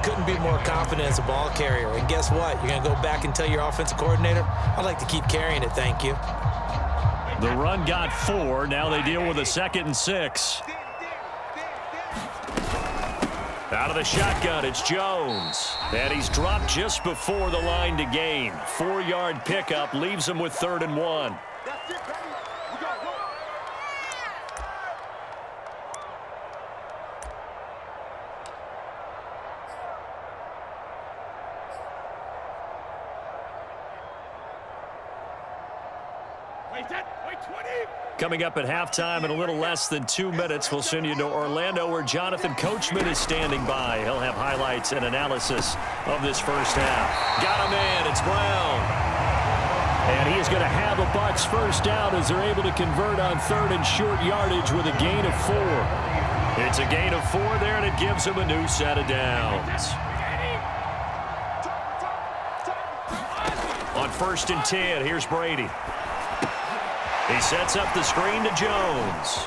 couldn't be more confident as a ball carrier. And guess what? You're going to go back and tell your offensive coordinator, I'd like to keep carrying it, thank you. The run got 4. Now they deal with a 2nd and 6. Out of the shotgun, it's Jones. And he's dropped just before the line to gain. 4-yard pickup leaves him with 3rd and 1. Coming up at halftime in a little less than 2 minutes, we'll send you to Orlando where Jonathan Coachman is standing by. He'll have highlights and analysis of this first half. Got a man, it's Brown. And he is going to have a Bucs first down as they're able to convert on 3rd and short yardage with a gain of 4. It's a gain of 4 there, and it gives him a new set of downs. On 1st and 10, here's Brady. He sets up the screen to Jones.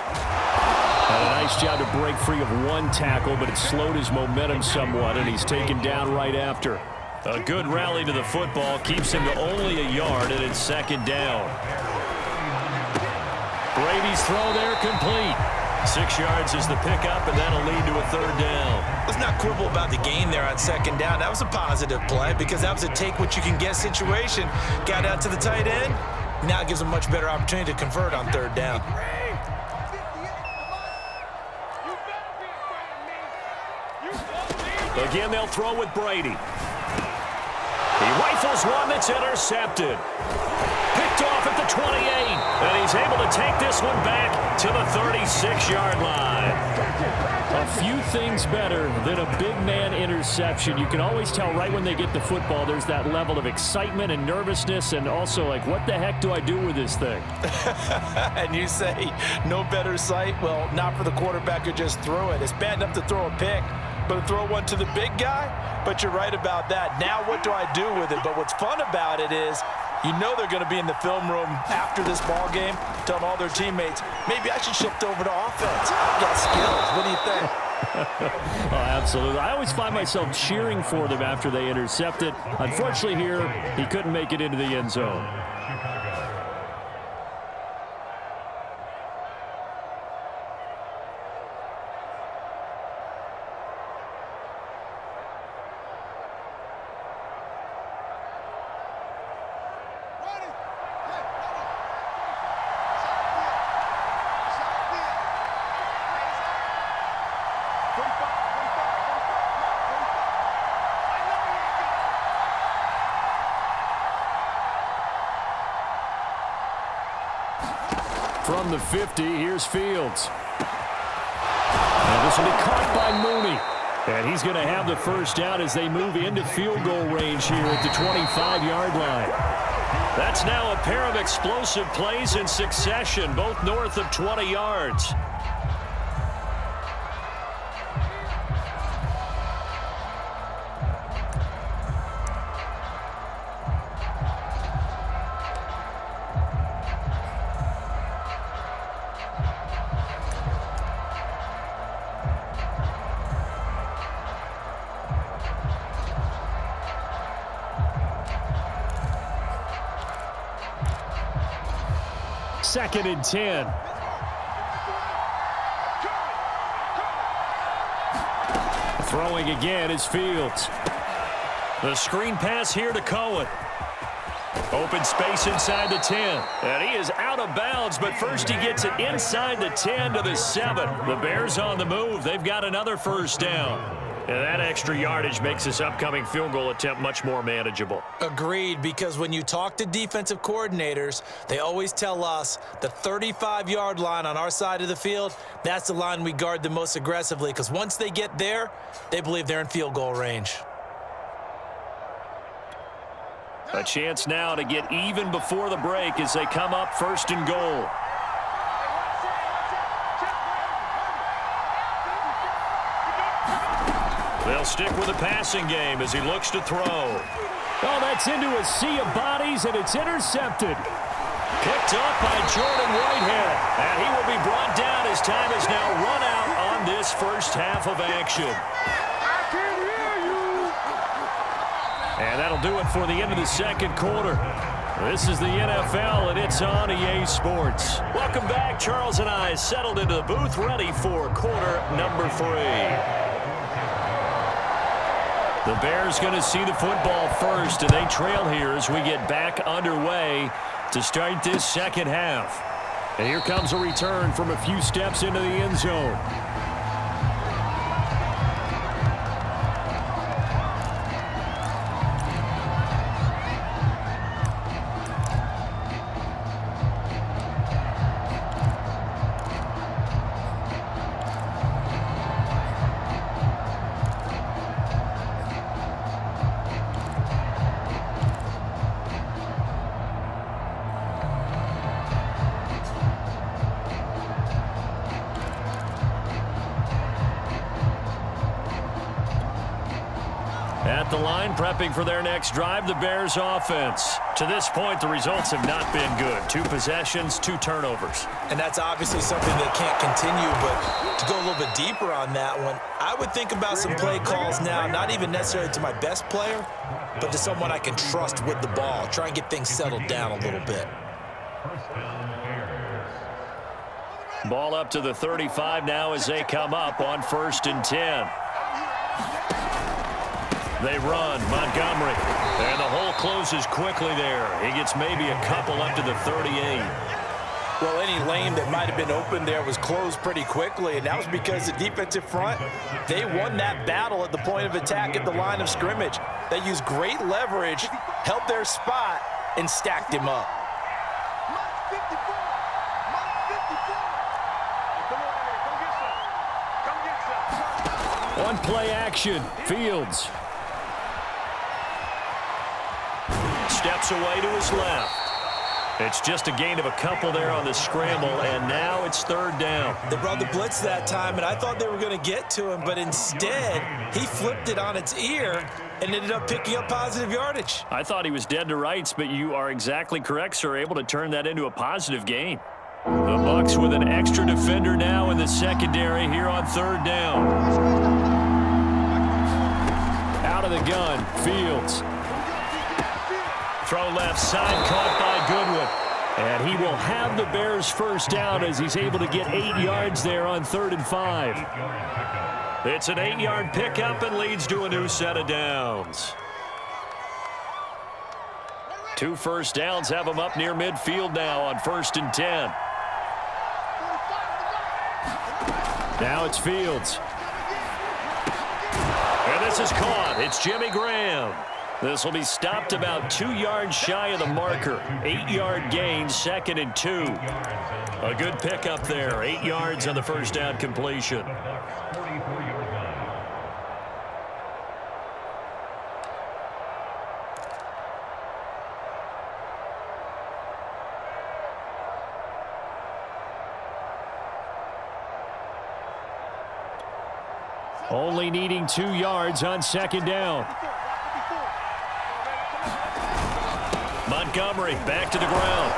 And a nice job to break free of 1 tackle, but it slowed his momentum somewhat, and he's taken down right after. A good rally to the football keeps him to only a yard, and it's 2nd down. Brady's throw there complete. 6 yards is the pickup, and that'll lead to a 3rd down. Let's not quibble about the gain there on 2nd down. That was a positive play because that was a take-what-you-can-get situation. Got out to the tight end. Now it gives them a much better opportunity to convert on 3rd down. Again, they'll throw with Brady. He rifles one that's intercepted. Picked off at the 28. And he's able to take this one back to the 36-yard line. A few things better than a big man interception. You can always tell right when they get the football, there's that level of excitement and nervousness, and also like, what the heck do I do with this thing? And you say, no better sight? Well, not for the quarterback who just threw it. It's bad enough to throw a pick, but to throw one to the big guy? But you're right about that. Now what do I do with it? But what's fun about it is, you know they're going to be in the film room after this ball game, telling all their teammates, maybe I should shift over to offense. I've got skills. What do you think? Oh, absolutely. I always find myself cheering for them after they intercept it. Unfortunately here, he couldn't make it into the end zone. From the 50, here's Fields. And this will be caught by Mooney. And he's going to have the first down as they move into field goal range here at the 25-yard line. That's now a pair of explosive plays in succession, both north of 20 yards. Second and 10. Throwing again is Fields. The screen pass here to Cohen. Open space inside the 10. And he is out of bounds, but first he gets it inside the 10 to the 7. The Bears on the move. They've got another first down. And that extra yardage makes this upcoming field goal attempt much more manageable. Agreed, because when you talk to defensive coordinators, they always tell us the 35-yard line on our side of the field, that's the line we guard the most aggressively, because once they get there, they believe they're in field goal range. A chance now to get even before the break as they come up 1st and goal. They'll stick with the passing game as he looks to throw. Oh, that's into a sea of bodies, and it's intercepted. Picked up by Jordan Whitehead. And he will be brought down as time is now run out on this first half of action. I can hear you. do it for the end of the second quarter. This is the NFL, and it's on EA Sports. Welcome back. Charles and I settled into the booth, ready for quarter number 3. The Bears going to see the football first, and they trail here as we get back underway to start this second half. And here comes a return from a few steps into the end zone. At the line, prepping for their next drive, the Bears offense. To this point, the results have not been good. 2 possessions, 2 turnovers. And that's obviously something that can't continue, but to go a little bit deeper on that one, I would think about some play calls now, not even necessarily to my best player, but to someone I can trust with the ball. Try and get things settled down a little bit. Ball up to the 35 now as they come up on 1st and 10. They run, Montgomery, and the hole closes quickly there. He gets maybe a couple up to the 38. Well, any lane that might have been open there was closed pretty quickly, and that was because the defensive front, they won that battle at the point of attack at the line of scrimmage. They used great leverage, held their spot, and stacked him up. One play action, Fields. Steps away to his left. It's just a gain of a couple there on the scramble, and now it's 3rd down. They brought the blitz that time, and I thought they were going to get to him, but instead, he flipped it on its ear and ended up picking up positive yardage. I thought he was dead to rights, but you are exactly correct, sir, able to turn that into a positive gain. The Bucs with an extra defender now in the secondary here on 3rd down. Out of the gun, Fields. Throw left side, caught by Goodwin. And he will have the Bears' first down as he's able to get 8 yards there on 3rd and 5. It's an 8-yard pickup and leads to a new set of downs. 2 first downs have him up near midfield now on 1st and 10. Now it's Fields. And this is caught. It's Jimmy Graham. This will be stopped about 2 yards shy of the marker. 8-yard gain, 2nd and 2. A good pickup there. 8 yards on the first down completion. Only needing 2 yards on 2nd down. Montgomery back to the ground.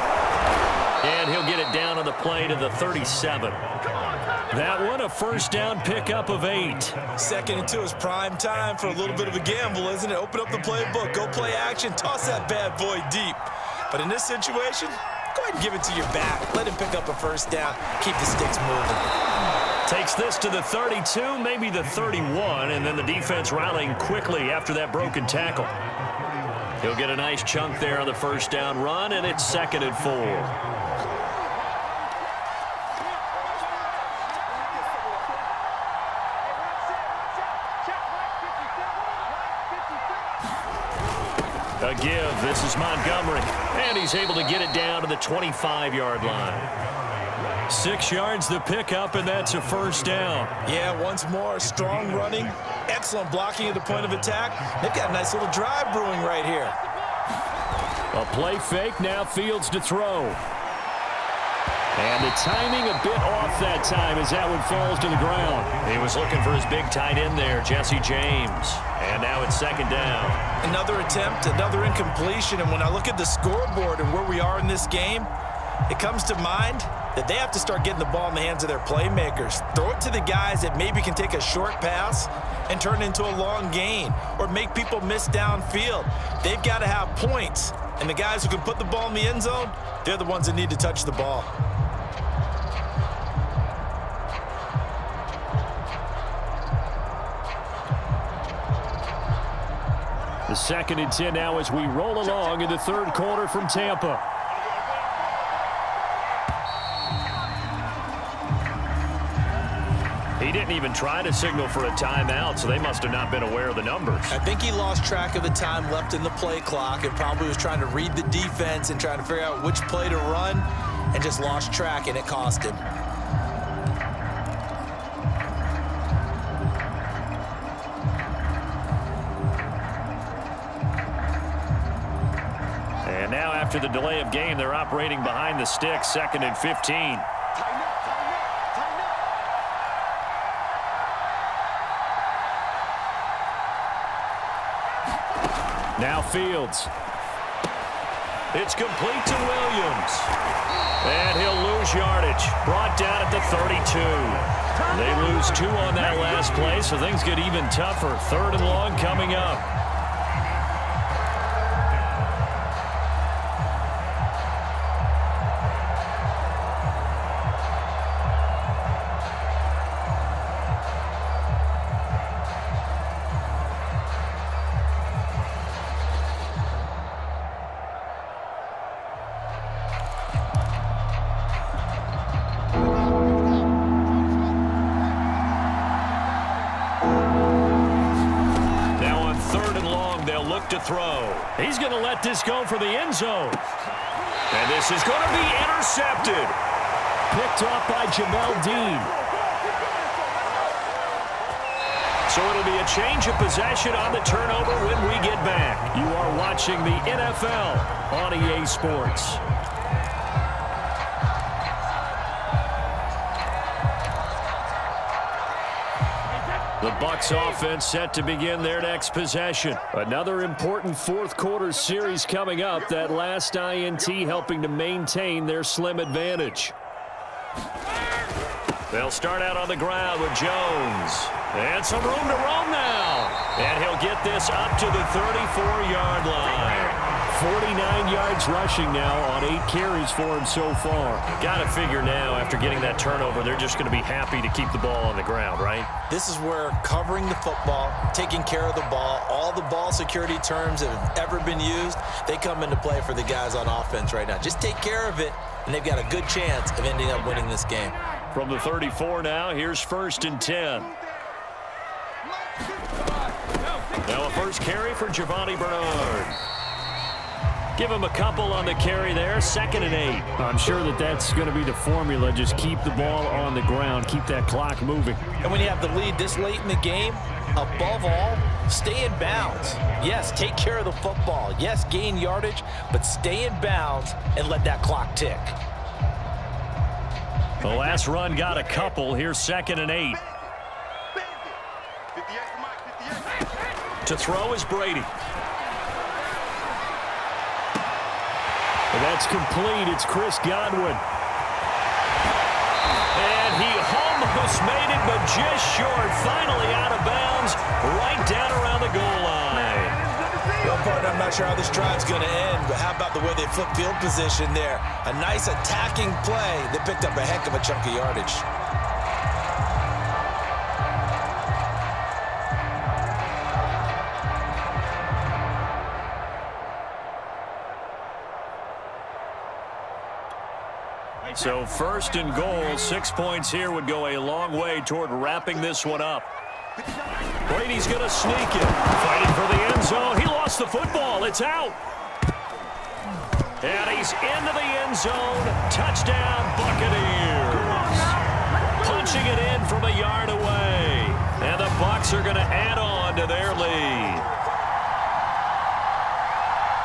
And he'll get it down on the play to the 37. That one a first down pickup of 8. 2nd and 2 is prime time for a little bit of a gamble, isn't it? Open up the playbook, go play action, toss that bad boy deep. But in this situation, go ahead and give it to your back. Let him pick up a first down. Keep the sticks moving. Takes this to the 32, maybe the 31, and then the defense rallying quickly after that broken tackle. He'll get a nice chunk there on the first down run, and it's 2nd and 4. A give. This is Montgomery, and he's able to get it down to the 25-yard line. 6 yards the pickup, and that's a first down. Yeah, once more, strong running, excellent blocking at the point of attack. They've got a nice little drive brewing right here. A play fake, now Fields to throw. And the timing a bit off that time as that one falls to the ground. He was looking for his big tight end there, Jesse James. And now it's 2nd down. Another attempt, another incompletion, and when I look at the scoreboard and where we are in this game, it comes to mind that they have to start getting the ball in the hands of their playmakers. Throw it to the guys that maybe can take a short pass and turn it into a long gain or make people miss downfield. They've got to have points. And the guys who can put the ball in the end zone, they're the ones that need to touch the ball. The 2nd and 10 now as we roll along in the third quarter from Tampa. He didn't even try to signal for a timeout, so they must have not been aware of the numbers. I think he lost track of the time left in the play clock and probably was trying to read the defense and trying to figure out which play to run and just lost track, and it cost him. And now after the delay of game, they're operating behind the sticks, 2nd and 15. Now Fields. It's complete to Williams. And he'll lose yardage. Brought down at the 32. They lose 2 on that last play, so things get even tougher. 3rd and long coming up. To throw. He's going to let this go for the end zone. And this is going to be intercepted. Picked off by Jamel Dean. So it'll be a change of possession on the turnover when we get back. You are watching the NFL on EA Sports. The Bucs offense set to begin their next possession. Another important fourth quarter series coming up. That last INT helping to maintain their slim advantage. They'll start out on the ground with Jones. And some room to roam now. And he'll get this up to the 34-yard line. 49 yards rushing now on 8 carries for him so far. Got to figure now, after getting that turnover, they're just going to be happy to keep the ball on the ground, right? This is where covering the football, taking care of the ball, all the ball security terms that have ever been used, they come into play for the guys on offense right now. Just take care of it, and they've got a good chance of ending up winning this game. From the 34 now, here's 1st and 10. Now a first carry for Giovanni Bernard. Give him a couple on the carry there. 2nd and 8. I'm sure that's going to be the formula. Just keep the ball on the ground. Keep that clock moving. And when you have the lead this late in the game, above all, stay in bounds. Yes, take care of the football. Yes, gain yardage, but stay in bounds and let that clock tick. The last run got a couple. Here's 2nd and 8. To throw is Brady. And that's complete. It's Chris Godwin. And he almost made it, but just short. Finally out of bounds, right down around the goal line. Well, partner, I'm not sure how this drive's going to end, but how about the way they flip field position there? A nice attacking play that picked up a heck of a chunk of yardage. So 1st and goal, 6 points here would go a long way toward wrapping this one up. Brady's going to sneak it. Fighting for the end zone. He lost the football. It's out. And he's into the end zone. Touchdown, Buccaneers. Punching it in from a yard away. And the Bucs are going to add on to their lead.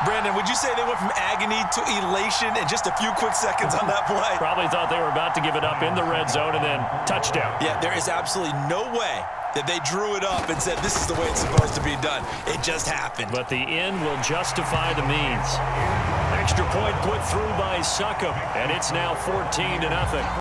Brandon, would you say they went from agony to elation in just a few quick seconds on that play? Probably thought they were about to give it up in the red zone and then touchdown. Yeah, there is absolutely no way that they drew it up and said this is the way it's supposed to be done. It just happened. But the end will justify the means. Extra point put through by Succop, and it's now 14-0.